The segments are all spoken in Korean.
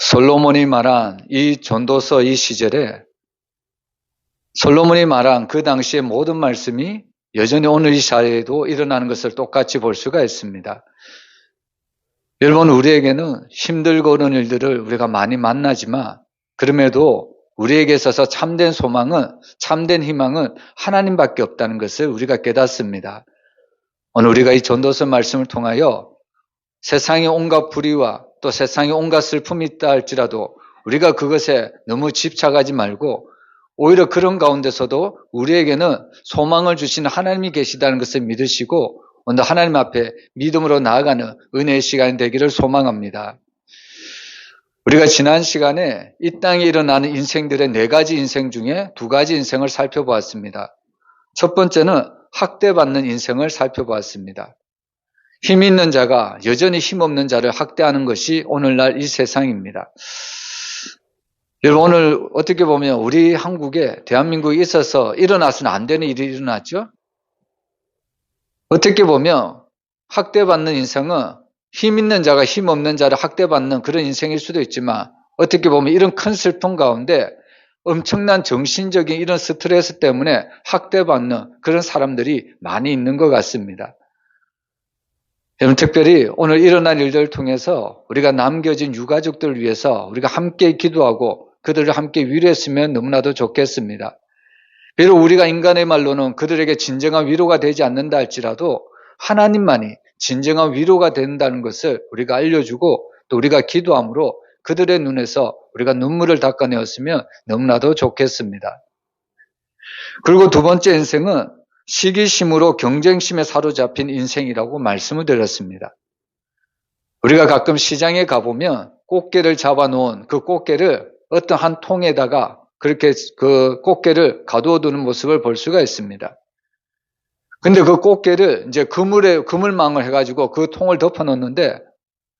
솔로몬이 말한 이 전도서 이 시절에 솔로몬이 말한 그 당시의 모든 말씀이 여전히 오늘 이 사회에도 일어나는 것을 똑같이 볼 수가 있습니다. 여러분, 우리에게는 힘들고 어려운 일들을 우리가 많이 만나지만 그럼에도 우리에게 있어서 참된 소망은, 참된 희망은 하나님밖에 없다는 것을 우리가 깨닫습니다. 오늘 우리가 이 전도서 말씀을 통하여 세상의 온갖 불의와 또 세상의 온갖 슬픔이 있다 할지라도 우리가 그것에 너무 집착하지 말고 오히려 그런 가운데서도 우리에게는 소망을 주시는 하나님이 계시다는 것을 믿으시고 오늘 하나님 앞에 믿음으로 나아가는 은혜의 시간이 되기를 소망합니다. 우리가 지난 시간에 이 땅에 일어나는 인생들의 4가지 인생 중에 2가지 인생을 살펴보았습니다. 첫 번째는 학대받는 인생을 살펴보았습니다. 힘 있는 자가 여전히 힘없는 자를 학대하는 것이 오늘날 이 세상입니다. 여러분, 오늘 어떻게 보면 우리 한국에, 대한민국에 있어서 일어나서는 안 되는 일이 일어났죠? 어떻게 보면 학대받는 인생은 힘 있는 자가 힘 없는 자를 학대받는 그런 인생일 수도 있지만 어떻게 보면 이런 큰 슬픔 가운데 엄청난 정신적인 이런 스트레스 때문에 학대받는 그런 사람들이 많이 있는 것 같습니다. 여러분, 특별히 오늘 일어난 일들을 통해서 우리가 남겨진 유가족들을 위해서 우리가 함께 기도하고 그들을 함께 위로했으면 너무나도 좋겠습니다. 비록 우리가 인간의 말로는 그들에게 진정한 위로가 되지 않는다 할지라도 하나님만이 진정한 위로가 된다는 것을 우리가 알려주고 또 우리가 기도함으로 그들의 눈에서 우리가 눈물을 닦아내었으면 너무나도 좋겠습니다. 그리고 2번째 인생은 시기심으로 경쟁심에 사로잡힌 인생이라고 말씀을 드렸습니다. 우리가 가끔 시장에 가보면 꽃게를 잡아놓은 그 꽃게를 어떤 한 통에다가 그렇게 그 꽃게를 가두어 두는 모습을 볼 수가 있습니다. 근데 그 꽃게를 이제 그물망을 해가지고 그 통을 덮어 놓는데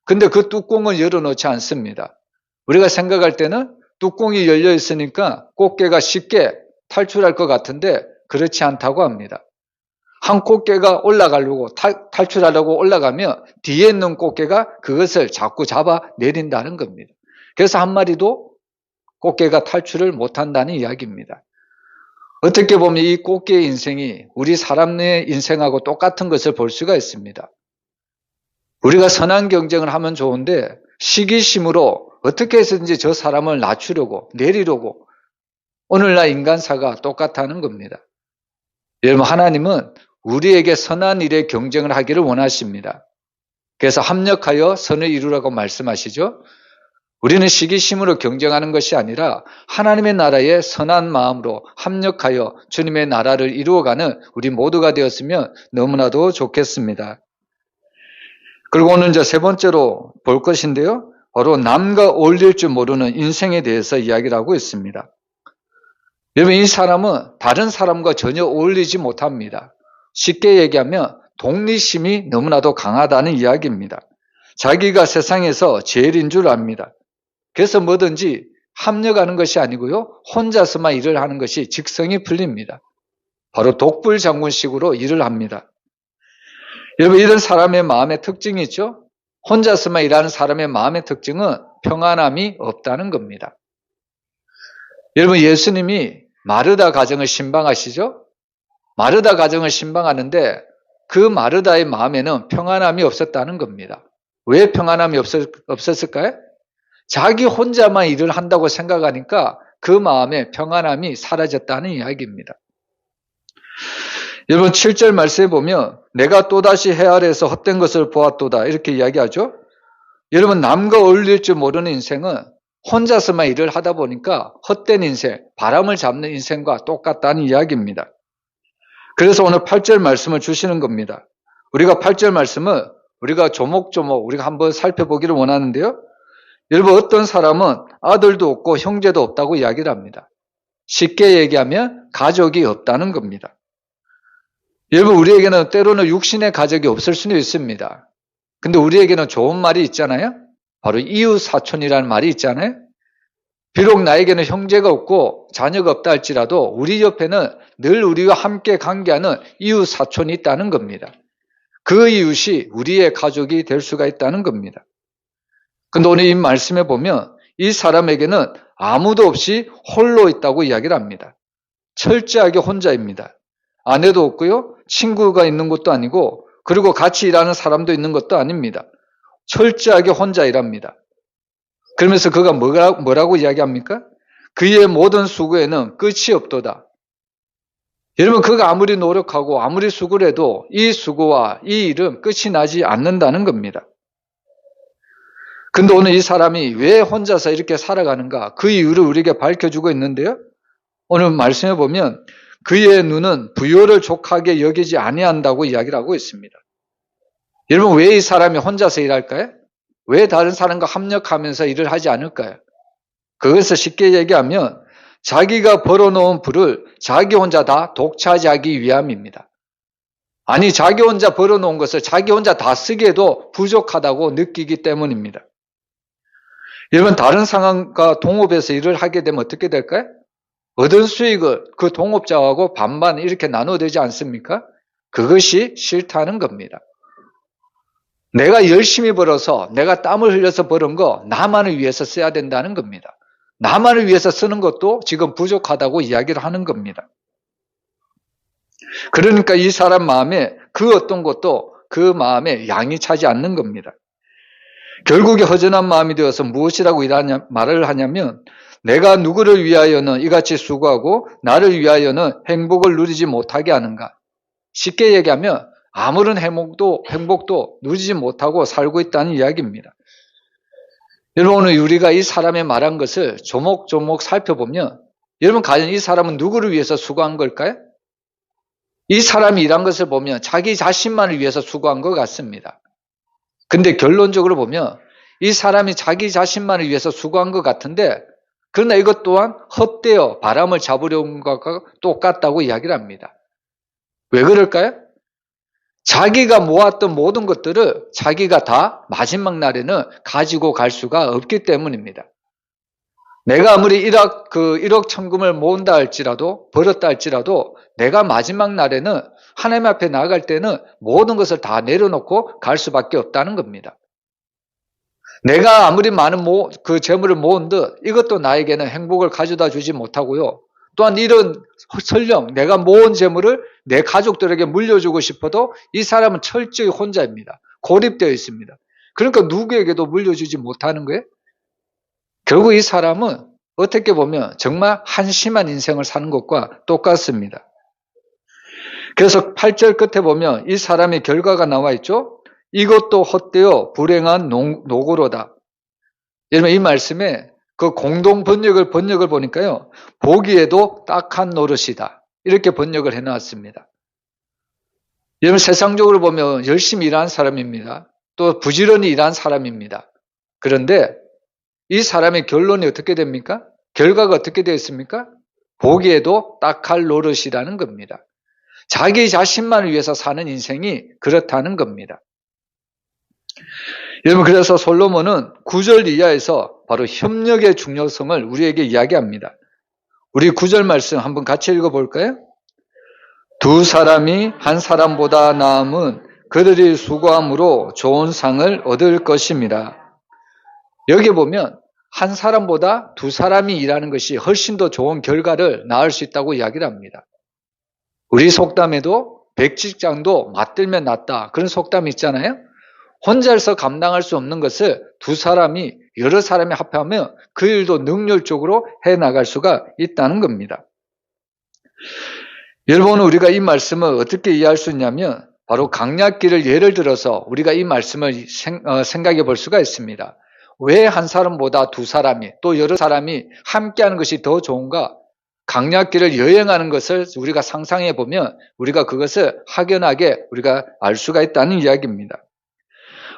근데 그 뚜껑을 열어놓지 않습니다. 우리가 생각할 때는 뚜껑이 열려 있으니까 꽃게가 쉽게 탈출할 것 같은데 그렇지 않다고 합니다. 한 꽃게가 올라가려고 탈출하려고 올라가면 뒤에 있는 꽃게가 그것을 자꾸 잡아 내린다는 겁니다. 그래서 한 마리도 꽃게가 탈출을 못한다는 이야기입니다. 어떻게 보면 이 꽃게의 인생이 우리 사람의 인생하고 똑같은 것을 볼 수가 있습니다. 우리가 선한 경쟁을 하면 좋은데 시기심으로 어떻게 해서든지 저 사람을 낮추려고 내리려고 오늘날 인간사가 똑같다는 겁니다. 여러분, 하나님은 우리에게 선한 일에 경쟁을 하기를 원하십니다. 그래서 합력하여 선을 이루라고 말씀하시죠. 우리는 시기심으로 경쟁하는 것이 아니라 하나님의 나라에 선한 마음으로 합력하여 주님의 나라를 이루어가는 우리 모두가 되었으면 너무나도 좋겠습니다. 그리고 오늘 이제 3번째로 볼 것인데요. 바로 남과 어울릴 줄 모르는 인생에 대해서 이야기를 하고 있습니다. 여러분, 이 사람은 다른 사람과 전혀 어울리지 못합니다. 쉽게 얘기하면 독립심이 너무나도 강하다는 이야기입니다. 자기가 세상에서 제일인 줄 압니다. 그래서 뭐든지 합력하는 것이 아니고요, 혼자서만 일을 하는 것이 직성이 풀립니다. 바로 독불장군식으로 일을 합니다. 여러분, 이런 사람의 마음의 특징이 있죠? 혼자서만 일하는 사람의 마음의 특징은 평안함이 없다는 겁니다. 여러분, 예수님이 마르다 가정을 신방하시죠? 마르다 가정을 신방하는데 그 마르다의 마음에는 평안함이 없었다는 겁니다. 왜 평안함이 없었을까요? 자기 혼자만 일을 한다고 생각하니까 그 마음에 평안함이 사라졌다는 이야기입니다. 여러분, 7절 말씀에 보면 내가 또다시 해 아래에서 헛된 것을 보았도다 이렇게 이야기하죠. 여러분, 남과 어울릴 줄 모르는 인생은 혼자서만 일을 하다 보니까 헛된 인생, 바람을 잡는 인생과 똑같다는 이야기입니다. 그래서 오늘 8절 말씀을 주시는 겁니다. 우리가 8절 말씀을 우리가 조목조목 우리가 한번 살펴보기를 원하는데요. 여러분, 어떤 사람은 아들도 없고 형제도 없다고 이야기를 합니다. 쉽게 얘기하면 가족이 없다는 겁니다. 여러분, 우리에게는 때로는 육신의 가족이 없을 수는 있습니다. 근데 우리에게는 좋은 말이 있잖아요. 바로 이웃사촌이라는 말이 있잖아요. 비록 나에게는 형제가 없고 자녀가 없다 할지라도 우리 옆에는 늘 우리와 함께 관계하는 이웃사촌이 있다는 겁니다. 그 이웃이 우리의 가족이 될 수가 있다는 겁니다. 근데 오늘 이 말씀에 보면 이 사람에게는 아무도 없이 홀로 있다고 이야기를 합니다. 철저하게 혼자입니다. 아내도 없고요. 친구가 있는 것도 아니고 그리고 같이 일하는 사람도 있는 것도 아닙니다. 철저하게 혼자 일합니다. 그러면서 그가 뭐라고 이야기합니까? 그의 모든 수고에는 끝이 없도다. 여러분, 그가 아무리 노력하고 아무리 수고를 해도 이 수고와 이 일은 끝이 나지 않는다는 겁니다. 근데 오늘 이 사람이 왜 혼자서 이렇게 살아가는가? 그 이유를 우리에게 밝혀주고 있는데요. 오늘 말씀해 보면 그의 눈은 부요를 족하게 여기지 아니한다고 이야기를 하고 있습니다. 여러분, 왜 이 사람이 혼자서 일할까요? 왜 다른 사람과 협력하면서 일을 하지 않을까요? 그것을 쉽게 얘기하면 자기가 벌어놓은 부를 자기 혼자 다 독차지하기 위함입니다. 아니, 자기 혼자 벌어놓은 것을 자기 혼자 다 쓰기에도 부족하다고 느끼기 때문입니다. 여러분, 다른 상황과 동업해서 일을 하게 되면 어떻게 될까요? 얻은 수익을 그 동업자하고 반반 이렇게 나눠야 되지 않습니까? 그것이 싫다는 겁니다. 내가 열심히 벌어서 내가 땀을 흘려서 벌은 거 나만을 위해서 써야 된다는 겁니다. 나만을 위해서 쓰는 것도 지금 부족하다고 이야기를 하는 겁니다. 그러니까 이 사람 마음에 그 어떤 것도 그 마음에 양이 차지 않는 겁니다. 결국에 허전한 마음이 되어서 무엇이라고 말을 하냐면 내가 누구를 위하여는 이같이 수고하고 나를 위하여는 행복을 누리지 못하게 하는가. 쉽게 얘기하면 아무런 행복도 누리지 못하고 살고 있다는 이야기입니다. 여러분, 오늘 우리가 이 사람의 말한 것을 조목조목 살펴보면 여러분, 과연 이 사람은 누구를 위해서 수고한 걸까요? 이 사람이 일한 것을 보면 자기 자신만을 위해서 수고한 것 같습니다. 근데 결론적으로 보면 이 사람이 자기 자신만을 위해서 수고한 것 같은데 그러나 이것 또한 헛되어 바람을 잡으려는 것과 똑같다고 이야기를 합니다. 왜 그럴까요? 자기가 모았던 모든 것들을 자기가 다 마지막 날에는 가지고 갈 수가 없기 때문입니다. 내가 아무리 1억 천금을 모은다 할지라도, 벌었다 할지라도 내가 마지막 날에는 하나님 앞에 나아갈 때는 모든 것을 다 내려놓고 갈 수밖에 없다는 겁니다. 내가 아무리 많은 그 재물을 모은 듯 이것도 나에게는 행복을 가져다 주지 못하고요. 또한 이런 설령 내가 모은 재물을 내 가족들에게 물려주고 싶어도 이 사람은 철저히 혼자입니다. 고립되어 있습니다. 그러니까 누구에게도 물려주지 못하는 거예요. 결국 이 사람은 어떻게 보면 정말 한심한 인생을 사는 것과 똑같습니다. 그래서 8절 끝에 보면 이 사람의 결과가 나와 있죠. 이것도 헛되어 불행한 노고로다. 여러분, 이 말씀에 그 공동 번역을 보니까요. 보기에도 딱한 노릇이다. 이렇게 번역을 해놨습니다. 여러분, 세상적으로 보면 열심히 일하는 사람입니다. 또 부지런히 일하는 사람입니다. 그런데 이 사람의 결론이 어떻게 됩니까? 결과가 어떻게 되어 있습니까? 보기에도 딱할 노릇이라는 겁니다. 자기 자신만을 위해서 사는 인생이 그렇다는 겁니다. 여러분, 그래서 솔로몬은 9절 이하에서 바로 협력의 중요성을 우리에게 이야기합니다. 우리 9절 말씀 한번 같이 읽어볼까요? 두 사람이 한 사람보다 나음은 그들이 수고함으로 좋은 상을 얻을 것입니다. 여기 보면 한 사람보다 두 사람이 일하는 것이 훨씬 더 좋은 결과를 낳을 수 있다고 이야기를 합니다. 우리 속담에도 백직장도 맞들면 낫다 그런 속담이 있잖아요. 혼자서 감당할 수 없는 것을 두 사람이 여러 사람이 합하면 그 일도 능률적으로 해나갈 수가 있다는 겁니다. 여러분, 우리가 이 말씀을 어떻게 이해할 수 있냐면 바로 강약기를 예를 들어서 우리가 이 말씀을 생각해 볼 수가 있습니다. 왜 한 사람보다 두 사람이 또 여러 사람이 함께하는 것이 더 좋은가? 강약기를 여행하는 것을 우리가 상상해 보면 우리가 그것을 확연하게 우리가 알 수가 있다는 이야기입니다.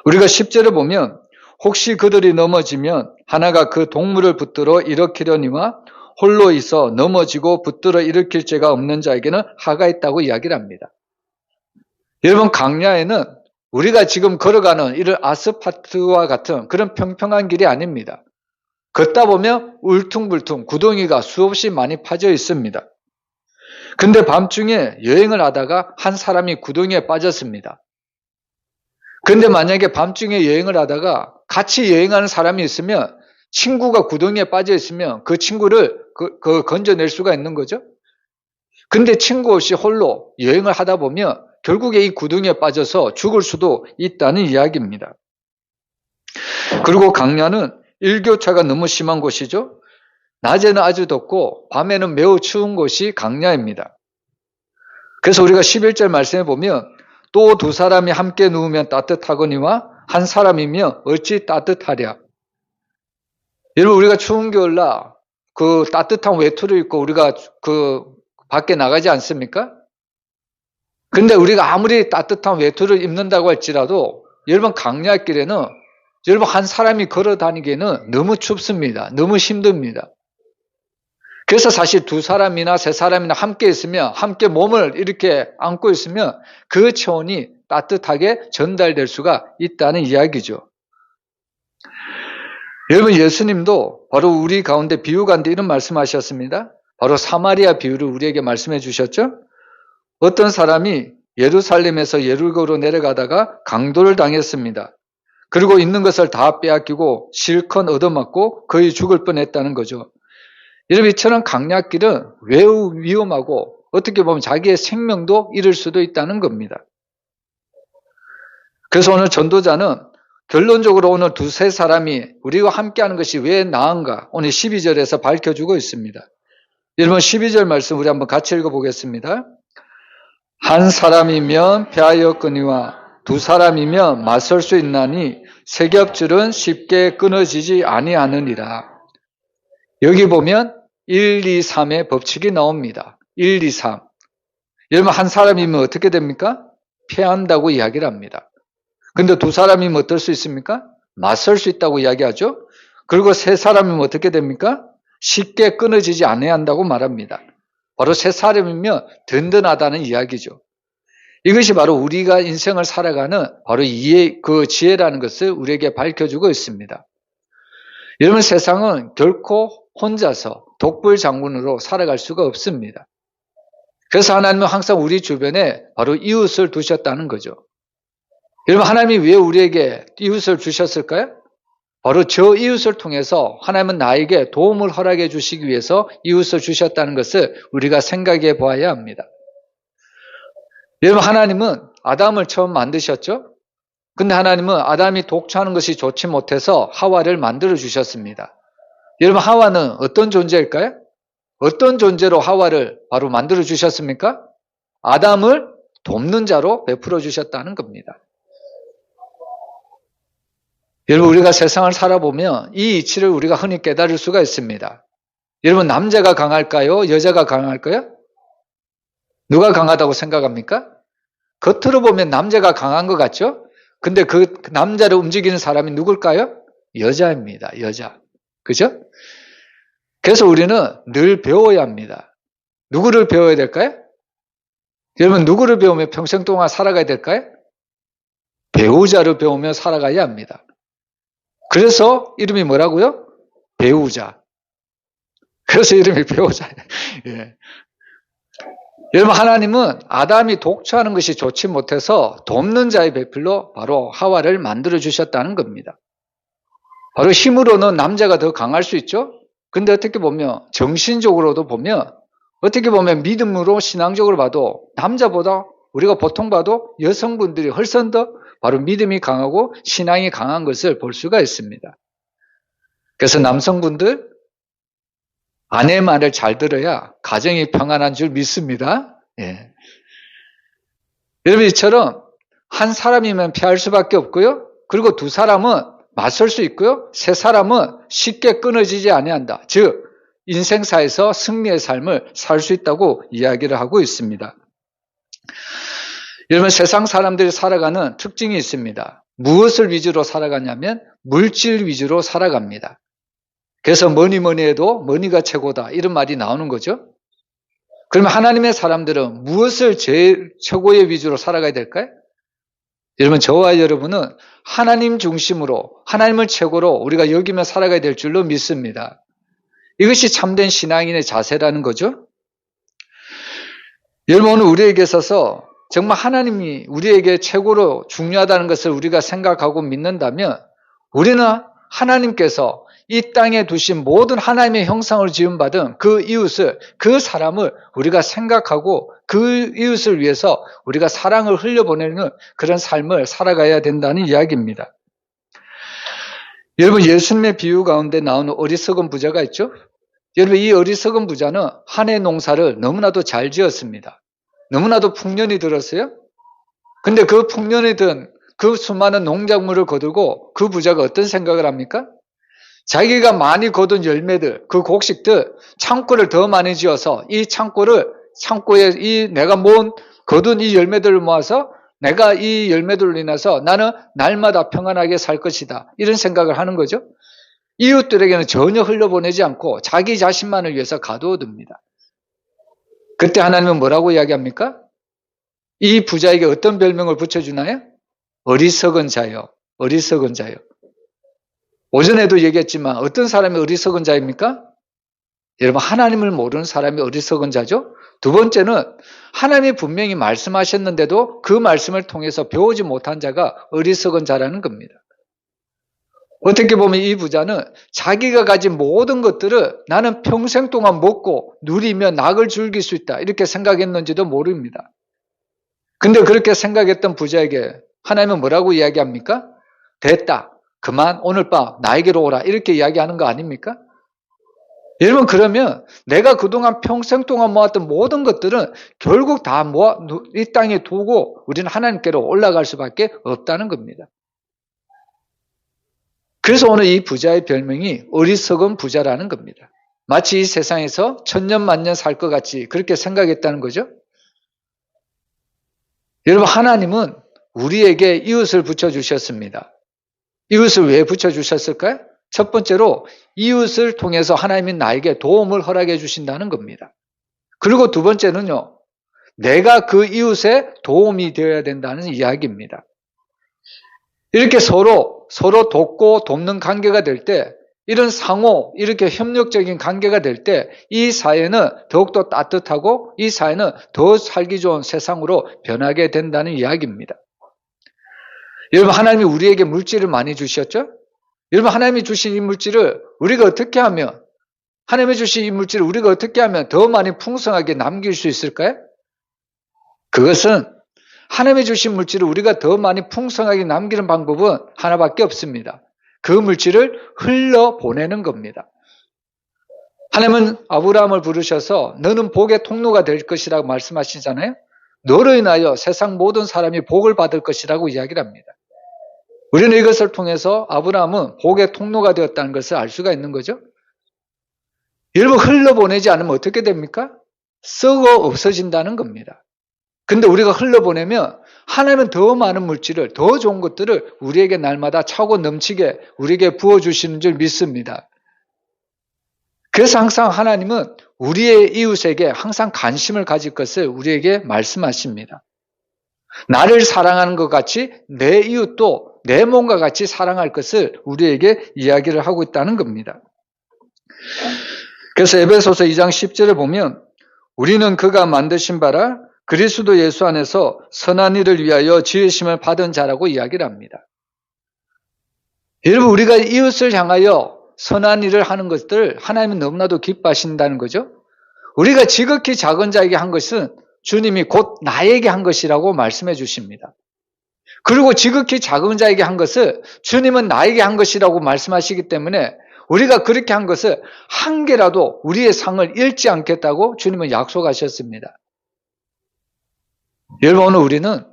우리가 10절을 보면 혹시 그들이 넘어지면 하나가 그 동물을 붙들어 일으키려니와 홀로 있어 넘어지고 붙들어 일으킬 죄가 없는 자에게는 하가 있다고 이야기를 합니다. 여러분, 강야에는 우리가 지금 걸어가는 이런 아스팔트와 같은 그런 평평한 길이 아닙니다. 걷다 보면 울퉁불퉁 구덩이가 수없이 많이 파져 있습니다. 근데 밤중에 여행을 하다가 한 사람이 구덩이에 빠졌습니다. 근데 만약에 밤중에 여행을 하다가 같이 여행하는 사람이 있으면 친구가 구덩이에 빠져 있으면 그 친구를 건져낼 수가 있는 거죠. 근데 친구 없이 홀로 여행을 하다 보면 결국에 이 구덩이에 빠져서 죽을 수도 있다는 이야기입니다. 그리고 강야는 일교차가 너무 심한 곳이죠. 낮에는 아주 덥고 밤에는 매우 추운 곳이 강야입니다. 그래서 우리가 11절 말씀에 보면 또 두 사람이 함께 누우면 따뜻하거니와 한 사람이면 어찌 따뜻하랴. 여러분, 우리가 추운 겨울날 그 따뜻한 외투를 입고 우리가 그 밖에 나가지 않습니까? 근데 우리가 아무리 따뜻한 외투를 입는다고 할지라도 여러분, 강야길에는 여러분 한 사람이 걸어 다니기에는 너무 춥습니다. 너무 힘듭니다. 그래서 사실 두 사람이나 세 사람이나 함께 있으면, 함께 몸을 이렇게 안고 있으면 그 체온이 따뜻하게 전달될 수가 있다는 이야기죠. 여러분, 예수님도 바로 우리 가운데 비유 가운데 이런 말씀하셨습니다. 바로 사마리아 비유를 우리에게 말씀해 주셨죠. 어떤 사람이 예루살렘에서 예루고로 내려가다가 강도를 당했습니다. 그리고 있는 것을 다 빼앗기고 실컷 얻어맞고 거의 죽을 뻔했다는 거죠. 여러분, 이처럼 강약길은 매우 위험하고 어떻게 보면 자기의 생명도 잃을 수도 있다는 겁니다. 그래서 오늘 전도자는 결론적으로 오늘 두세 사람이 우리와 함께하는 것이 왜 나은가 오늘 12절에서 밝혀주고 있습니다. 여러분, 12절 말씀 우리 한번 같이 읽어보겠습니다. 한 사람이면 패하였거니와 두 사람이면 맞설 수 있나니 세 겹줄은 쉽게 끊어지지 아니하느니라. 여기 보면 1, 2, 3의 법칙이 나옵니다. 1, 2, 3. 여러분, 한 사람이면 어떻게 됩니까? 패한다고 이야기를 합니다. 근데 두 사람이면 어떨 수 있습니까? 맞설 수 있다고 이야기하죠. 그리고 세 사람이면 어떻게 됩니까? 쉽게 끊어지지 않아야 한다고 말합니다. 바로 세 사람이면 든든하다는 이야기죠. 이것이 바로 우리가 인생을 살아가는 바로 그 지혜라는 것을 우리에게 밝혀주고 있습니다. 여러분, 세상은 결코 혼자서 독불장군으로 살아갈 수가 없습니다. 그래서 하나님은 항상 우리 주변에 바로 이웃을 두셨다는 거죠. 여러분, 하나님이 왜 우리에게 이웃을 주셨을까요? 바로 저 이웃을 통해서 하나님은 나에게 도움을 허락해 주시기 위해서 이웃을 주셨다는 것을 우리가 생각해 보아야 합니다. 여러분, 하나님은 아담을 처음 만드셨죠? 근데 하나님은 아담이 독처하는 것이 좋지 못해서 하와를 만들어 주셨습니다. 여러분, 하와는 어떤 존재일까요? 어떤 존재로 하와를 바로 만들어 주셨습니까? 아담을 돕는 자로 베풀어 주셨다는 겁니다. 여러분, 우리가 세상을 살아보면 이 이치를 우리가 흔히 깨달을 수가 있습니다. 여러분, 남자가 강할까요? 여자가 강할까요? 누가 강하다고 생각합니까? 겉으로 보면 남자가 강한 것 같죠? 근데 그 남자를 움직이는 사람이 누굴까요? 여자입니다. 여자. 그죠? 그래서 우리는 늘 배워야 합니다. 누구를 배워야 될까요? 여러분, 누구를 배우면 평생 동안 살아가야 될까요? 배우자를 배우며 살아가야 합니다. 그래서 이름이 뭐라고요? 배우자. 그래서 이름이 배우자예요. 예. 여러분, 하나님은 아담이 독처하는 것이 좋지 못해서 돕는 자의 배필로 바로 하와를 만들어 주셨다는 겁니다. 바로 힘으로는 남자가 더 강할 수 있죠. 근데 어떻게 보면 정신적으로도 보면 어떻게 보면 믿음으로 신앙적으로 봐도 남자보다 우리가 보통 봐도 여성분들이 훨씬 더 바로 믿음이 강하고 신앙이 강한 것을 볼 수가 있습니다. 그래서 남성분들 아내 말을 잘 들어야 가정이 평안한 줄 믿습니다. 예. 여러분, 이처럼 한 사람이면 피할 수밖에 없고요. 그리고 두 사람은 맞설 수 있고요. 세 사람은 쉽게 끊어지지 아니한다. 즉 인생사에서 승리의 삶을 살 수 있다고 이야기를 하고 있습니다. 여러분, 세상 사람들이 살아가는 특징이 있습니다. 무엇을 위주로 살아가냐면 물질 위주로 살아갑니다. 그래서 뭐니 해도 머니가 최고다 이런 말이 나오는 거죠. 그러면 하나님의 사람들은 무엇을 제일 최고의 위주로 살아가야 될까요? 여러분, 저와 여러분은 하나님 중심으로 하나님을 최고로 우리가 여기며 살아가야 될 줄로 믿습니다. 이것이 참된 신앙인의 자세라는 거죠. 여러분, 오늘 우리에게 있어서 정말 하나님이 우리에게 최고로 중요하다는 것을 우리가 생각하고 믿는다면 우리는 하나님께서 이 땅에 두신 모든 하나님의 형상을 지음받은 그 이웃을, 그 사람을 우리가 생각하고 그 이웃을 위해서 우리가 사랑을 흘려보내는 그런 삶을 살아가야 된다는 이야기입니다. 여러분, 예수님의 비유 가운데 나오는 어리석은 부자가 있죠? 여러분, 이 어리석은 부자는 한 해 농사를 너무나도 잘 지었습니다. 너무나도 풍년이 들었어요. 근데 그 풍년이 든 그 수많은 농작물을 거두고 그 부자가 어떤 생각을 합니까? 자기가 많이 거둔 열매들, 그 곡식들, 창고를 더 많이 지어서 이 창고에 내가 거둔 이 열매들을 모아서 내가 이 열매들로 인해서 나는 날마다 평안하게 살 것이다. 이런 생각을 하는 거죠. 이웃들에게는 전혀 흘려보내지 않고 자기 자신만을 위해서 가두어둡니다. 그때 하나님은 뭐라고 이야기합니까? 이 부자에게 어떤 별명을 붙여주나요? 어리석은 자요. 어리석은 자요. 오전에도 얘기했지만 어떤 사람이 어리석은 자입니까? 여러분, 하나님을 모르는 사람이 어리석은 자죠. 두 번째는 하나님이 분명히 말씀하셨는데도 그 말씀을 통해서 배우지 못한 자가 어리석은 자라는 겁니다. 어떻게 보면 이 부자는 자기가 가진 모든 것들을 나는 평생 동안 먹고 누리며 낙을 즐길 수 있다, 이렇게 생각했는지도 모릅니다. 근데 그렇게 생각했던 부자에게 하나님은 뭐라고 이야기합니까? 됐다. 그만 오늘 밤 나에게로 오라. 이렇게 이야기하는 거 아닙니까? 여러분, 그러면 내가 그동안 평생 동안 모았던 모든 것들은 결국 다 모아 이 땅에 두고 우리는 하나님께로 올라갈 수밖에 없다는 겁니다. 그래서 오늘 이 부자의 별명이 어리석은 부자라는 겁니다. 마치 이 세상에서 천년만년 살 것 같이 그렇게 생각했다는 거죠. 여러분, 하나님은 우리에게 이웃을 붙여주셨습니다. 이웃을 왜 붙여주셨을까요? 첫 번째로 이웃을 통해서 하나님이 나에게 도움을 허락해 주신다는 겁니다. 그리고 두 번째는요, 내가 그 이웃에 도움이 되어야 된다는 이야기입니다. 이렇게 서로 돕고 돕는 관계가 될 때, 이런 이렇게 협력적인 관계가 될 때 이 사회는 더욱더 따뜻하고 이 사회는 더 살기 좋은 세상으로 변하게 된다는 이야기입니다. 여러분, 하나님이 우리에게 물질을 많이 주셨죠? 여러분, 하나님이 주신 이 물질을 우리가 어떻게 하면, 하나님이 주신 이 물질을 우리가 어떻게 하면 더 많이 풍성하게 남길 수 있을까요? 그것은 하나님이 주신 물질을 우리가 더 많이 풍성하게 남기는 방법은 하나밖에 없습니다. 그 물질을 흘려보내는 겁니다. 하나님은 아브라함을 부르셔서 너는 복의 통로가 될 것이라고 말씀하시잖아요. 너로 인하여 세상 모든 사람이 복을 받을 것이라고 이야기를 합니다. 우리는 이것을 통해서 아브라함은 복의 통로가 되었다는 것을 알 수가 있는 거죠. 여러분, 흘려보내지 않으면 어떻게 됩니까? 썩어 없어진다는 겁니다. 근데 우리가 흘려보내면 하나님은 더 많은 물질을, 더 좋은 것들을 우리에게 날마다 차고 넘치게 우리에게 부어주시는 줄 믿습니다. 그래서 항상 하나님은 우리의 이웃에게 항상 관심을 가질 것을 우리에게 말씀하십니다. 나를 사랑하는 것 같이 내 이웃도 내 몸과 같이 사랑할 것을 우리에게 이야기를 하고 있다는 겁니다. 그래서 에베소서 2장 10절에 보면 우리는 그가 만드신 바라 그리스도 예수 안에서 선한 일을 위하여 지으심을 받은 자라고 이야기를 합니다. 여러분, 우리가 이웃을 향하여 선한 일을 하는 것들 하나님은 너무나도 기뻐하신다는 거죠. 우리가 지극히 작은 자에게 한 것은 주님이 곧 나에게 한 것이라고 말씀해 주십니다. 그리고 지극히 작은 자에게 한 것을 주님은 나에게 한 것이라고 말씀하시기 때문에 우리가 그렇게 한 것을 한 개라도 우리의 상을 잃지 않겠다고 주님은 약속하셨습니다. 여러분, 오늘 우리는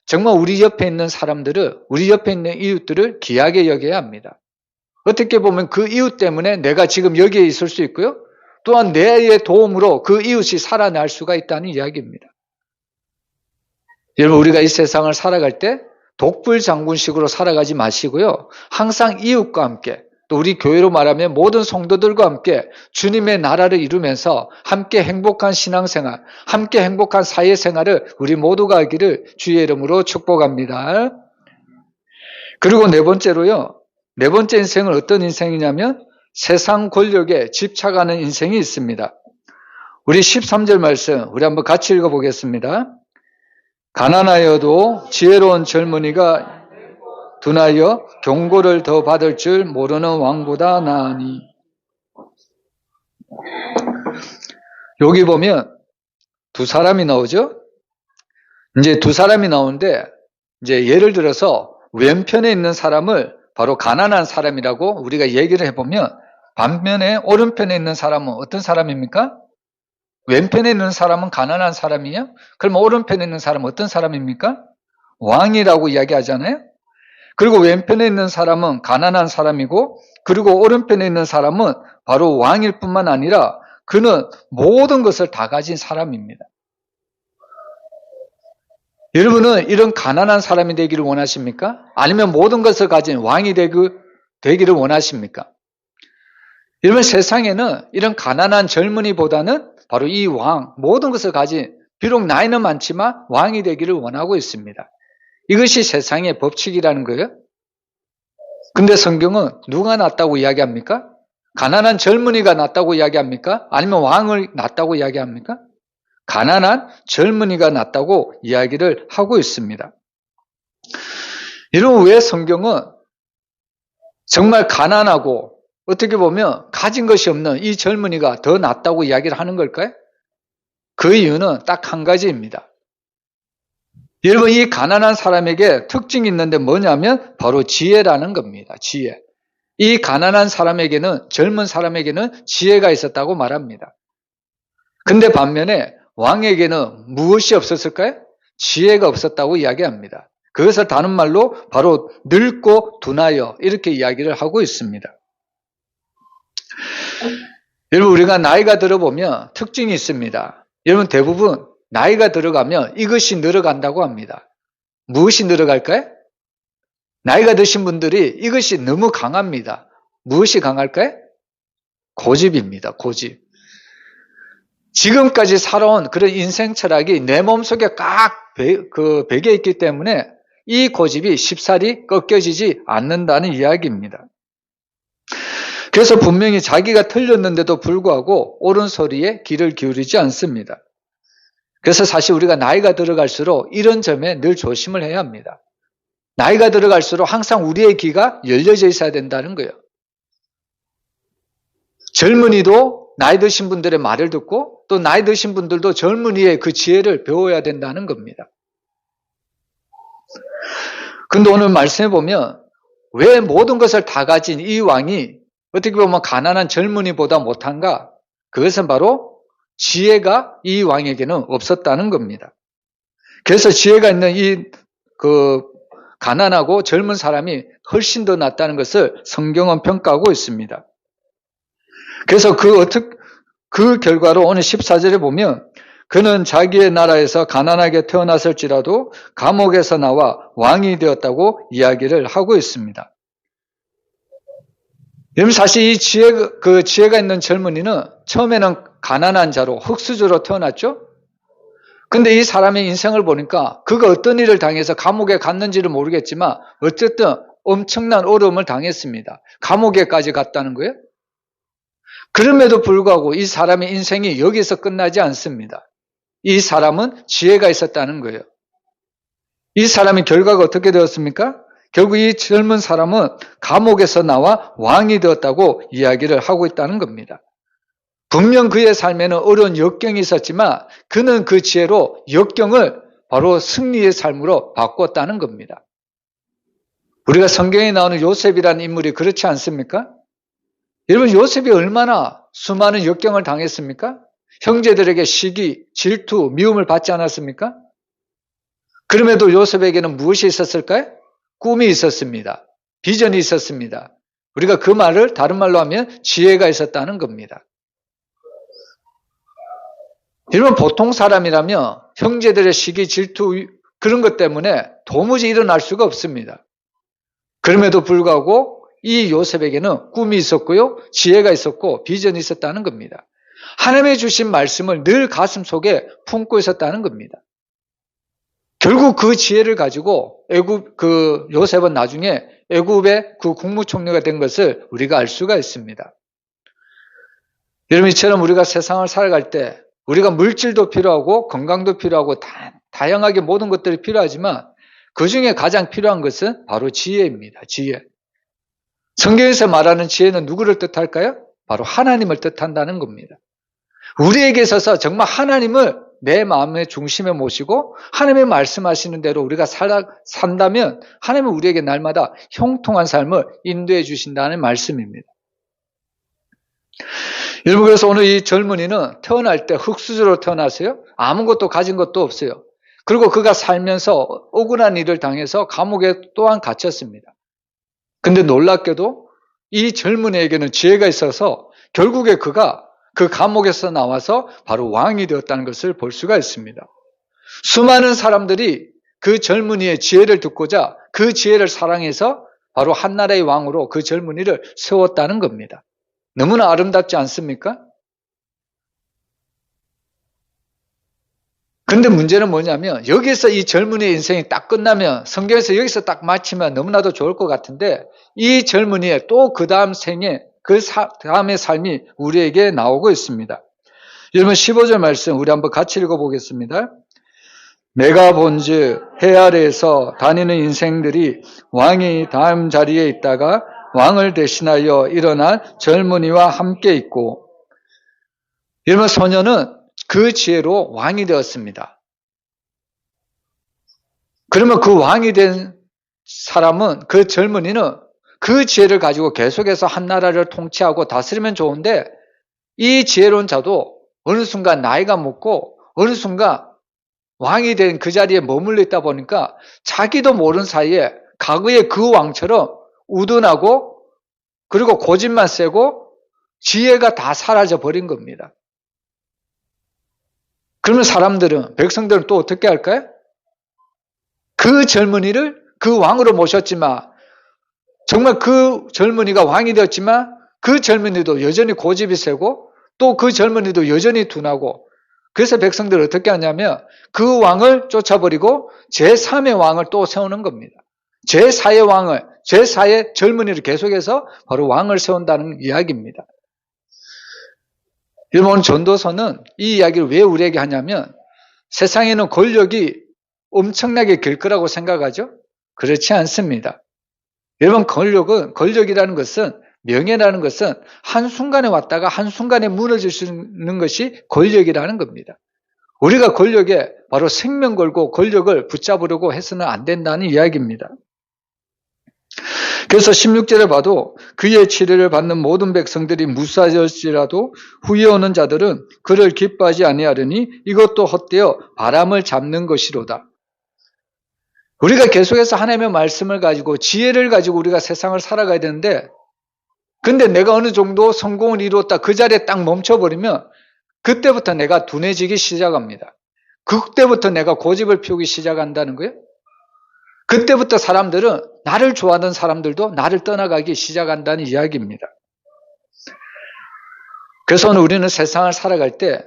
정말 우리 옆에 있는 사람들을, 우리 옆에 있는 이웃들을 귀하게 여겨야 합니다. 어떻게 보면 그 이웃 때문에 내가 지금 여기에 있을 수 있고요. 또한 내의 도움으로 그 이웃이 살아날 수가 있다는 이야기입니다. 여러분, 우리가 이 세상을 살아갈 때 독불장군식으로 살아가지 마시고요. 항상 이웃과 함께, 또 우리 교회로 말하면 모든 성도들과 함께 주님의 나라를 이루면서 함께 행복한 신앙생활, 함께 행복한 사회생활을 우리 모두가 하기를 주의 이름으로 축복합니다. 그리고 네 번째로요. 네 번째 인생은 어떤 인생이냐면 세상 권력에 집착하는 인생이 있습니다. 우리 13절 말씀 우리 한번 같이 읽어보겠습니다. 가난하여도 지혜로운 젊은이가 둔하여 경고를 더 받을 줄 모르는 왕보다 나으니. 여기 보면 두 사람이 나오죠? 이제 두 사람이 나오는데, 이제 예를 들어서 왼편에 있는 사람을 바로 가난한 사람이라고 우리가 얘기를 해보면, 반면에 오른편에 있는 사람은 어떤 사람입니까? 왼편에 있는 사람은 가난한 사람이에요? 그럼 오른편에 있는 사람은 어떤 사람입니까? 왕이라고 이야기하잖아요? 그리고 왼편에 있는 사람은 가난한 사람이고, 그리고 오른편에 있는 사람은 바로 왕일 뿐만 아니라 그는 모든 것을 다 가진 사람입니다. 여러분은 이런 가난한 사람이 되기를 원하십니까? 아니면 모든 것을 가진 왕이 되기를 원하십니까? 여러분, 세상에는 이런 가난한 젊은이보다는 바로 이 왕, 모든 것을 가진, 비록 나이는 많지만 왕이 되기를 원하고 있습니다. 이것이 세상의 법칙이라는 거예요. 근데 성경은 누가 낫다고 이야기합니까? 가난한 젊은이가 낫다고 이야기합니까? 아니면 왕을 낫다고 이야기합니까? 가난한 젊은이가 낫다고 이야기를 하고 있습니다. 이런 왜 성경은 정말 가난하고 어떻게 보면 가진 것이 없는 이 젊은이가 더 낫다고 이야기를 하는 걸까요? 그 이유는 딱 한 가지입니다. 여러분, 이 가난한 사람에게 특징이 있는데 뭐냐면 바로 지혜라는 겁니다. 지혜. 이 가난한 사람에게는, 젊은 사람에게는 지혜가 있었다고 말합니다. 근데 반면에 왕에게는 무엇이 없었을까요? 지혜가 없었다고 이야기합니다. 그것을 다른 말로 바로 늙고 둔하여 이렇게 이야기를 하고 있습니다. 여러분, 우리가 나이가 들어보면 특징이 있습니다. 여러분, 대부분 나이가 들어가면 이것이 늘어간다고 합니다. 무엇이 늘어갈까요? 나이가 드신 분들이 이것이 너무 강합니다. 무엇이 강할까요? 고집입니다. 고집. 지금까지 살아온 그런 인생 철학이 내 몸속에 꽉 배겨 있기 때문에 이 고집이 쉽사리 꺾여지지 않는다는 이야기입니다. 그래서 분명히 자기가 틀렸는데도 불구하고 옳은 소리에 귀를 기울이지 않습니다. 그래서 사실 우리가 나이가 들어갈수록 이런 점에 늘 조심을 해야 합니다. 나이가 들어갈수록 항상 우리의 귀가 열려져 있어야 된다는 거예요. 젊은이도 나이 드신 분들의 말을 듣고 또 나이 드신 분들도 젊은이의 그 지혜를 배워야 된다는 겁니다. 근데 오늘 말씀해 보면 왜 모든 것을 다 가진 이 왕이 어떻게 보면 가난한 젊은이보다 못한가? 그것은 바로 지혜가 이 왕에게는 없었다는 겁니다. 그래서 지혜가 있는 가난하고 젊은 사람이 훨씬 더 낫다는 것을 성경은 평가하고 있습니다. 그래서 그 결과로 오늘 14절에 보면 그는 자기의 나라에서 가난하게 태어났을지라도 감옥에서 나와 왕이 되었다고 이야기를 하고 있습니다. 여러분, 사실 이 지혜가 있는 젊은이는 처음에는 가난한 자로 흙수저로 태어났죠? 근데 이 사람의 인생을 보니까 그가 어떤 일을 당해서 감옥에 갔는지를 모르겠지만 어쨌든 엄청난 어려움을 당했습니다. 감옥에까지 갔다는 거예요. 그럼에도 불구하고 이 사람의 인생이 여기서 끝나지 않습니다. 이 사람은 지혜가 있었다는 거예요. 이 사람의 결과가 어떻게 되었습니까? 결국 이 젊은 사람은 감옥에서 나와 왕이 되었다고 이야기를 하고 있다는 겁니다. 분명 그의 삶에는 어려운 역경이 있었지만 그는 그 지혜로 역경을 바로 승리의 삶으로 바꿨다는 겁니다. 우리가 성경에 나오는 요셉이라는 인물이 그렇지 않습니까? 여러분, 요셉이 얼마나 수많은 역경을 당했습니까? 형제들에게 시기, 질투, 미움을 받지 않았습니까? 그럼에도 요셉에게는 무엇이 있었을까요? 꿈이 있었습니다. 비전이 있었습니다. 우리가 그 말을 다른 말로 하면 지혜가 있었다는 겁니다. 여러분, 보통 사람이라면 형제들의 시기, 질투 그런 것 때문에 도무지 일어날 수가 없습니다. 그럼에도 불구하고 이 요셉에게는 꿈이 있었고요, 지혜가 있었고 비전이 있었다는 겁니다. 하나님의 주신 말씀을 늘 가슴 속에 품고 있었다는 겁니다. 결국 그 지혜를 가지고 요셉은 나중에 애굽의 그 국무총리가 된 것을 우리가 알 수가 있습니다. 여러분, 이처럼 우리가 세상을 살아갈 때 우리가 물질도 필요하고 건강도 필요하고 다양하게 모든 것들이 필요하지만 그 중에 가장 필요한 것은 바로 지혜입니다. 지혜. 성경에서 말하는 지혜는 누구를 뜻할까요? 바로 하나님을 뜻한다는 겁니다. 우리에게 있어서 정말 하나님을 내 마음의 중심에 모시고 하나님의 말씀하시는 대로 우리가 산다면 하나님은 우리에게 날마다 형통한 삶을 인도해 주신다는 말씀입니다. 여러분, 그래서 오늘 이 젊은이는 태어날 때 흙수저로 태어났어요. 아무것도 가진 것도 없어요. 그리고 그가 살면서 억울한 일을 당해서 감옥에 또한 갇혔습니다. 근데 놀랍게도 이 젊은이에게는 지혜가 있어서 결국에 그가 그 감옥에서 나와서 바로 왕이 되었다는 것을 볼 수가 있습니다. 수많은 사람들이 그 젊은이의 지혜를 듣고자 그 지혜를 사랑해서 바로 한나라의 왕으로 그 젊은이를 세웠다는 겁니다. 너무나 아름답지 않습니까? 근데 문제는 뭐냐면 여기서 이 젊은이의 인생이 딱 끝나면 성경에서 여기서 딱 마치면 너무나도 좋을 것 같은데 이 젊은이의 또 그 다음 생에 그 다음의 삶이 우리에게 나오고 있습니다. 여러분 15절 말씀 우리 한번 같이 읽어보겠습니다. 내가 본즉 해 아래에서 다니는 인생들이 왕이 다음 자리에 있다가 왕을 대신하여 일어난 젊은이와 함께 있고 여러분 소녀는 그 지혜로 왕이 되었습니다. 그러면 그 왕이 된 사람은 그 젊은이는 그 지혜를 가지고 계속해서 한 나라를 통치하고 다스리면 좋은데 이 지혜로운 자도 어느 순간 나이가 먹고 어느 순간 왕이 된 그 자리에 머물러 있다 보니까 자기도 모르는 사이에 과거의 그 왕처럼 우둔하고 그리고 고집만 세고 지혜가 다 사라져 버린 겁니다. 그러면 사람들은, 백성들은 또 어떻게 할까요? 그 젊은이를 그 왕으로 모셨지만 정말 그 젊은이가 왕이 되었지만 그 젊은이도 여전히 고집이 세고 또 그 젊은이도 여전히 둔하고 그래서 백성들은 어떻게 하냐면 그 왕을 쫓아버리고 제3의 왕을 또 세우는 겁니다. 제4의 왕을, 제4의 젊은이를 계속해서 바로 왕을 세운다는 이야기입니다. 여러분 전도서는 이 이야기를 왜 우리에게 하냐면 세상에는 권력이 엄청나게 길 거라고 생각하죠? 그렇지 않습니다. 여러분 권력이라는 것은 명예라는 것은 한순간에 왔다가 한순간에 무너질 수 있는 것이 권력이라는 겁니다. 우리가 권력에 바로 생명 걸고 권력을 붙잡으려고 해서는 안 된다는 이야기입니다. 그래서 16절에 봐도 그의 치료를 받는 모든 백성들이 무사할지라도 후에 오는 자들은 그를 기뻐하지 아니하려니 이것도 헛되어 바람을 잡는 것이로다. 우리가 계속해서 하나님의 말씀을 가지고 지혜를 가지고 우리가 세상을 살아가야 되는데 근데 내가 어느 정도 성공을 이루었다 그 자리에 딱 멈춰버리면 그때부터 내가 둔해지기 시작합니다. 그때부터 내가 고집을 피우기 시작한다는 거예요. 그때부터 사람들은 나를 좋아하는 사람들도 나를 떠나가기 시작한다는 이야기입니다. 그래서 오늘 우리는 세상을 살아갈 때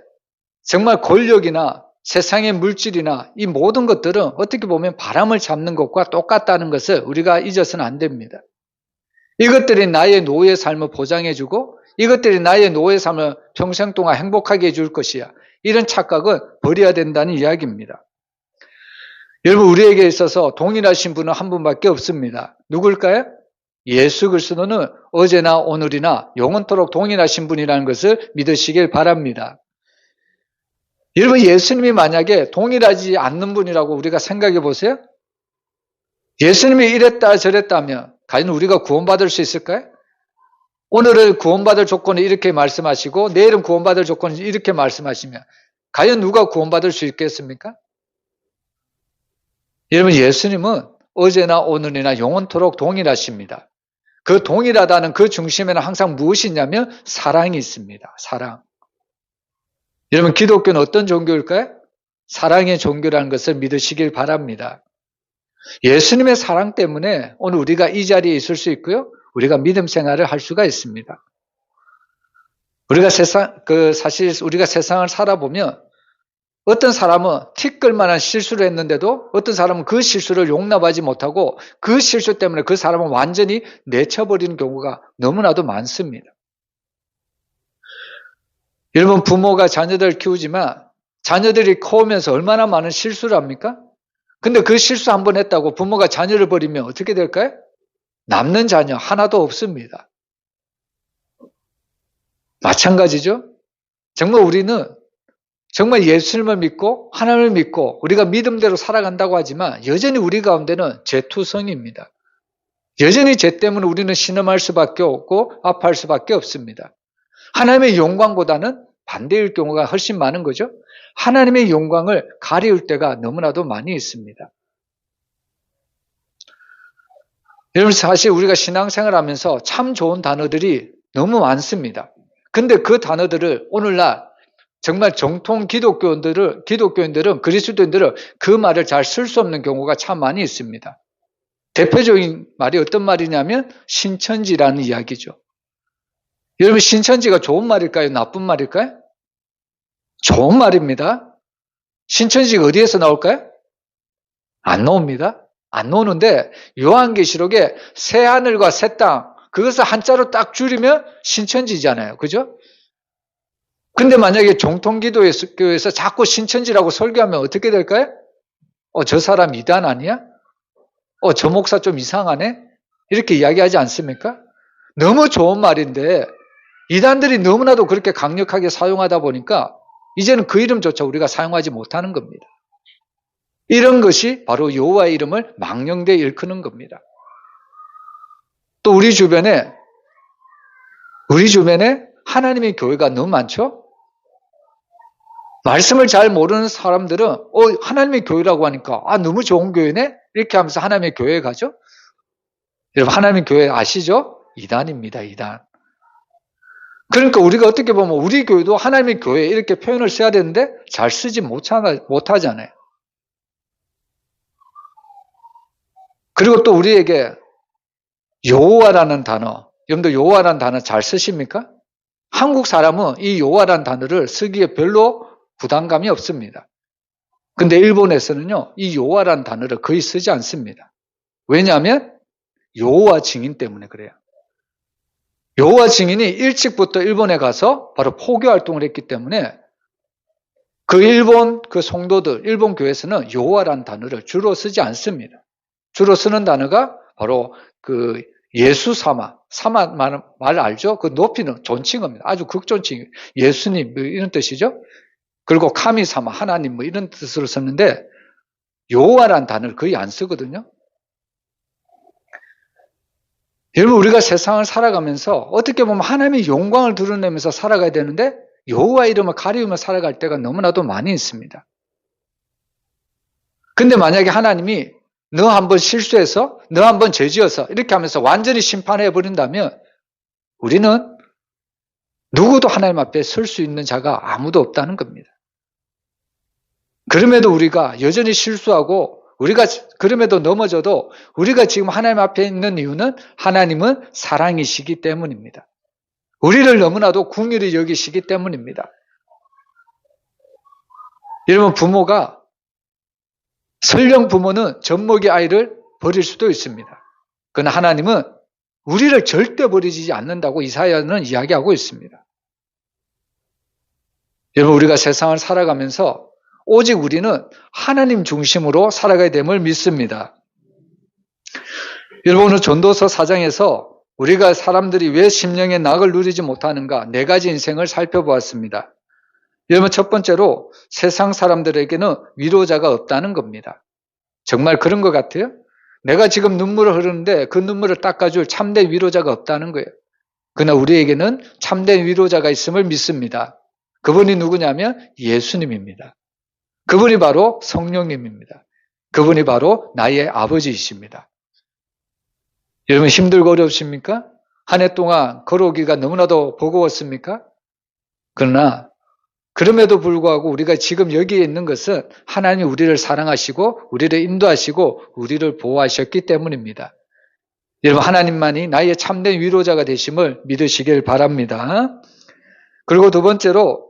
정말 권력이나 세상의 물질이나 이 모든 것들은 어떻게 보면 바람을 잡는 것과 똑같다는 것을 우리가 잊어서는 안 됩니다. 이것들이 나의 노후의 삶을 보장해주고 이것들이 나의 노후의 삶을 평생 동안 행복하게 해줄 것이야. 이런 착각은 버려야 된다는 이야기입니다. 여러분 우리에게 있어서 동일하신 분은 한 분밖에 없습니다. 누굴까요? 예수 그리스도는 어제나 오늘이나 영원토록 동일하신 분이라는 것을 믿으시길 바랍니다. 여러분 예수님이 만약에 동일하지 않는 분이라고 우리가 생각해 보세요. 예수님이 이랬다 저랬다면 과연 우리가 구원받을 수 있을까요? 오늘은 구원받을 조건을 이렇게 말씀하시고 내일은 구원받을 조건을 이렇게 말씀하시면 과연 누가 구원받을 수 있겠습니까? 여러분 예수님은 어제나 오늘이나 영원토록 동일하십니다. 그 동일하다는 그 중심에는 항상 무엇이 있냐면 사랑이 있습니다. 사랑. 여러분 기독교는 어떤 종교일까요? 사랑의 종교라는 것을 믿으시길 바랍니다. 예수님의 사랑 때문에 오늘 우리가 이 자리에 있을 수 있고요. 우리가 믿음 생활을 할 수가 있습니다. 우리가 사실 우리가 세상을 살아보면 어떤 사람은 티끌 만한 실수를 했는데도 어떤 사람은 그 실수를 용납하지 못하고 그 실수 때문에 그 사람은 완전히 내쳐버리는 경우가 너무나도 많습니다. 여러분 부모가 자녀들을 키우지만 자녀들이 커오면서 얼마나 많은 실수를 합니까? 근데 그 실수 한 번 했다고 부모가 자녀를 버리면 어떻게 될까요? 남는 자녀 하나도 없습니다. 마찬가지죠. 정말 우리는 정말 예수님을 믿고 하나님을 믿고 우리가 믿음대로 살아간다고 하지만 여전히 우리 가운데는 죄투성입니다. 여전히 죄 때문에 우리는 신음할 수밖에 없고 아파할 수밖에 없습니다. 하나님의 영광보다는 반대일 경우가 훨씬 많은 거죠. 하나님의 영광을 가리울 때가 너무나도 많이 있습니다. 여러분, 사실 우리가 신앙생활 하면서 참 좋은 단어들이 너무 많습니다. 근데 그 단어들을 오늘날 정말 정통 기독교인들은 그리스도인들은 그 말을 잘 쓸 수 없는 경우가 참 많이 있습니다. 대표적인 말이 어떤 말이냐면 신천지라는 이야기죠. 여러분, 신천지가 좋은 말일까요? 나쁜 말일까요? 좋은 말입니다. 신천지가 어디에서 나올까요? 안 나옵니다. 안 나오는데 요한계시록에 새 하늘과 새 땅, 그것을 한자로 딱 줄이면 신천지잖아요. 그죠? 근데 만약에 정통기도교에서 자꾸 신천지라고 설교하면 어떻게 될까요? 저 사람 이단 아니야? 저 목사 좀 이상하네? 이렇게 이야기하지 않습니까? 너무 좋은 말인데 이단들이 너무나도 그렇게 강력하게 사용하다 보니까 이제는 그 이름조차 우리가 사용하지 못하는 겁니다. 이런 것이 바로 여호와의 이름을 망령되이 일컫는 겁니다. 또 우리 주변에 하나님의 교회가 너무 많죠? 말씀을 잘 모르는 사람들은 하나님의 교회라고 하니까 너무 좋은 교회네? 이렇게 하면서 하나님의 교회에 가죠? 여러분, 하나님의 교회 아시죠? 이단입니다. 이단. 그러니까 우리가 어떻게 보면 우리 교회도 하나님의 교회 이렇게 표현을 써야 되는데 잘 쓰지 못하잖아요. 그리고 또 우리에게 여호와라는 단어, 여러분들 여호와라는 단어 잘 쓰십니까? 한국 사람은 이 여호와라는 단어를 쓰기에 별로 부담감이 없습니다. 근데 일본에서는요, 이 여호와라는 단어를 거의 쓰지 않습니다. 왜냐하면 여호와 증인 때문에 그래요. 여호와 증인이 일찍부터 일본에 가서 바로 포교 활동을 했기 때문에 그 일본 성도들, 일본 교회에서는 여호와라는 단어를 주로 쓰지 않습니다. 주로 쓰는 단어가 바로 그 예수 사마 말 알죠? 그 높이는 존칭어입니다. 아주 극존칭, 예수님 이런 뜻이죠. 그리고 카미 사마 하나님 이런 뜻으로 썼는데 여호와라는 단어를 거의 안 쓰거든요. 여러분, 우리가 세상을 살아가면서 어떻게 보면 하나님의 영광을 드러내면서 살아가야 되는데 여호와 이름을 가리우며 살아갈 때가 너무나도 많이 있습니다. 근데 만약에 하나님이 너 한번 실수해서 너 한번 죄지어서 이렇게 하면서 완전히 심판해 버린다면 우리는 누구도 하나님 앞에 설 수 있는 자가 아무도 없다는 겁니다. 그럼에도 우리가 여전히 실수하고 우리가 그럼에도 넘어져도 우리가 지금 하나님 앞에 있는 이유는 하나님은 사랑이시기 때문입니다. 우리를 너무나도 긍휼히 여기시기 때문입니다. 여러분, 설령 부모는 젖먹이 아이를 버릴 수도 있습니다. 그러나 하나님은 우리를 절대 버리지 않는다고 이사야는 이야기하고 있습니다. 여러분, 우리가 세상을 살아가면서 오직 우리는 하나님 중심으로 살아가야 됨을 믿습니다. 여러분, 오늘 전도서 4장에서 우리가 사람들이 왜 심령의 낙을 누리지 못하는가 4가지 인생을 살펴보았습니다. 여러분, 첫 번째로 세상 사람들에게는 위로자가 없다는 겁니다. 정말 그런 것 같아요? 내가 지금 눈물을 흐르는데 그 눈물을 닦아줄 참된 위로자가 없다는 거예요. 그러나 우리에게는 참된 위로자가 있음을 믿습니다. 그분이 누구냐면 예수님입니다. 그분이 바로 성령님입니다. 그분이 바로 나의 아버지이십니다. 여러분, 힘들고 어렵습니까? 한 해 동안 걸어오기가 너무나도 버거웠습니까? 그러나 그럼에도 불구하고 우리가 지금 여기에 있는 것은 하나님이 우리를 사랑하시고 우리를 인도하시고 우리를 보호하셨기 때문입니다. 여러분, 하나님만이 나의 참된 위로자가 되심을 믿으시길 바랍니다. 그리고 두 번째로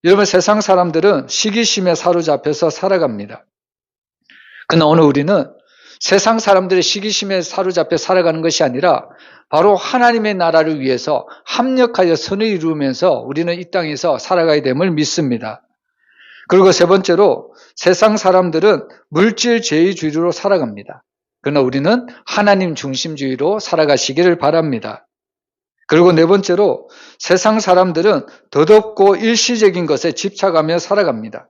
여러분, 세상 사람들은 시기심에 사로잡혀서 살아갑니다. 그러나 오늘 우리는 세상 사람들의 시기심에 사로잡혀 살아가는 것이 아니라 바로 하나님의 나라를 위해서 합력하여 선을 이루면서 우리는 이 땅에서 살아가야 됨을 믿습니다. 그리고 세 번째로 세상 사람들은 물질주의로 살아갑니다. 그러나 우리는 하나님 중심주의로 살아가시기를 바랍니다. 그리고 네 번째로 세상 사람들은 덧없고 일시적인 것에 집착하며 살아갑니다.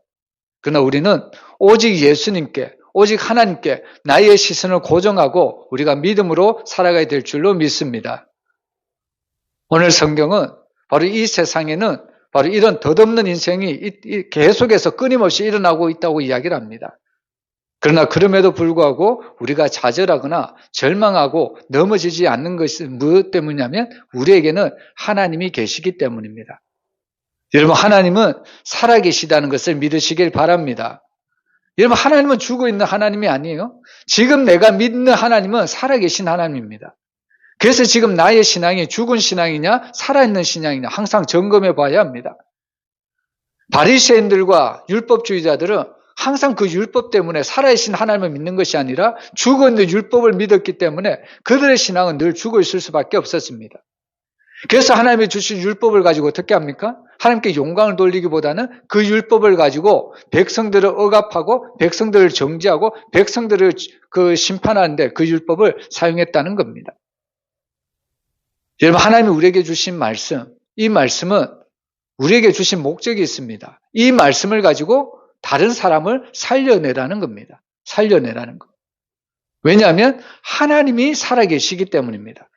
그러나 우리는 오직 예수님께, 오직 하나님께 나의 시선을 고정하고 우리가 믿음으로 살아가야 될 줄로 믿습니다. 오늘 성경은 바로 이 세상에는 바로 이런 덧없는 인생이 계속해서 끊임없이 일어나고 있다고 이야기를 합니다. 그러나 그럼에도 불구하고 우리가 좌절하거나 절망하고 넘어지지 않는 것이 무엇 때문이냐면 우리에게는 하나님이 계시기 때문입니다. 여러분, 하나님은 살아계시다는 것을 믿으시길 바랍니다. 여러분, 하나님은 죽어 있는 하나님이 아니에요. 지금 내가 믿는 하나님은 살아계신 하나님입니다. 그래서 지금 나의 신앙이 죽은 신앙이냐 살아있는 신앙이냐 항상 점검해 봐야 합니다. 바리새인들과 율법주의자들은 항상 그 율법 때문에 살아계신 하나님을 믿는 것이 아니라 죽어있는 율법을 믿었기 때문에 그들의 신앙은 늘 죽어 있을 수밖에 없었습니다. 그래서 하나님이 주신 율법을 가지고 어떻게 합니까? 하나님께 영광을 돌리기보다는 그 율법을 가지고 백성들을 억압하고 백성들을 정죄하고 백성들을 심판하는데 그 율법을 사용했다는 겁니다. 여러분, 하나님이 우리에게 주신 말씀, 이 말씀은 우리에게 주신 목적이 있습니다. 이 말씀을 가지고 다른 사람을 살려내라는 겁니다. 살려내라는 것. 왜냐하면 하나님이 살아계시기 때문입니다.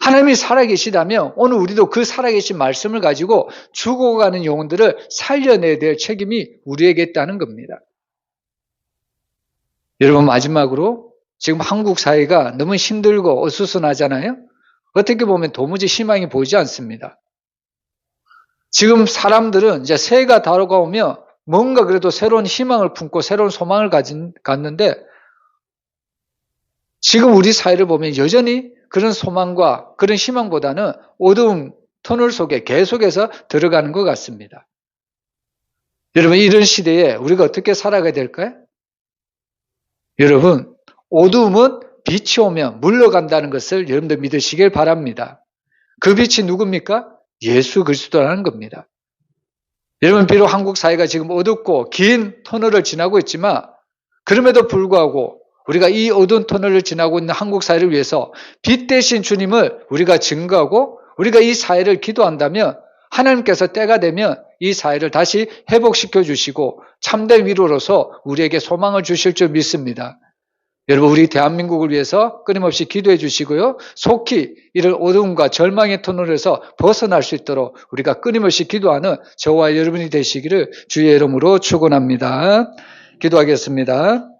하나님이 살아계시다면 오늘 우리도 그 살아계신 말씀을 가지고 죽어가는 영혼들을 살려내야 될 책임이 우리에게 있다는 겁니다. 여러분, 마지막으로 지금 한국 사회가 너무 힘들고 어수선하잖아요. 어떻게 보면 도무지 희망이 보이지 않습니다. 지금 사람들은 이제 새해가 다가오면 뭔가 그래도 새로운 희망을 품고 새로운 소망을 갖는데 지금 우리 사회를 보면 여전히 그런 소망과 그런 희망보다는 어두운 터널 속에 계속해서 들어가는 것 같습니다. 여러분, 이런 시대에 우리가 어떻게 살아가야 될까요? 여러분, 어두움은 빛이 오면 물러간다는 것을 여러분들 믿으시길 바랍니다. 그 빛이 누굽니까? 예수 그리스도라는 겁니다. 여러분, 비록 한국 사회가 지금 어둡고 긴 터널을 지나고 있지만 그럼에도 불구하고 우리가 이 어두운 터널을 지나고 있는 한국 사회를 위해서 빛 대신 주님을 우리가 증거하고 우리가 이 사회를 기도한다면 하나님께서 때가 되면 이 사회를 다시 회복시켜 주시고 참된 위로로서 우리에게 소망을 주실 줄 믿습니다. 여러분, 우리 대한민국을 위해서 끊임없이 기도해 주시고요. 속히 이런 어두움과 절망의 터널에서 벗어날 수 있도록 우리가 끊임없이 기도하는 저와 여러분이 되시기를 주의 이름으로 축원합니다. 기도하겠습니다.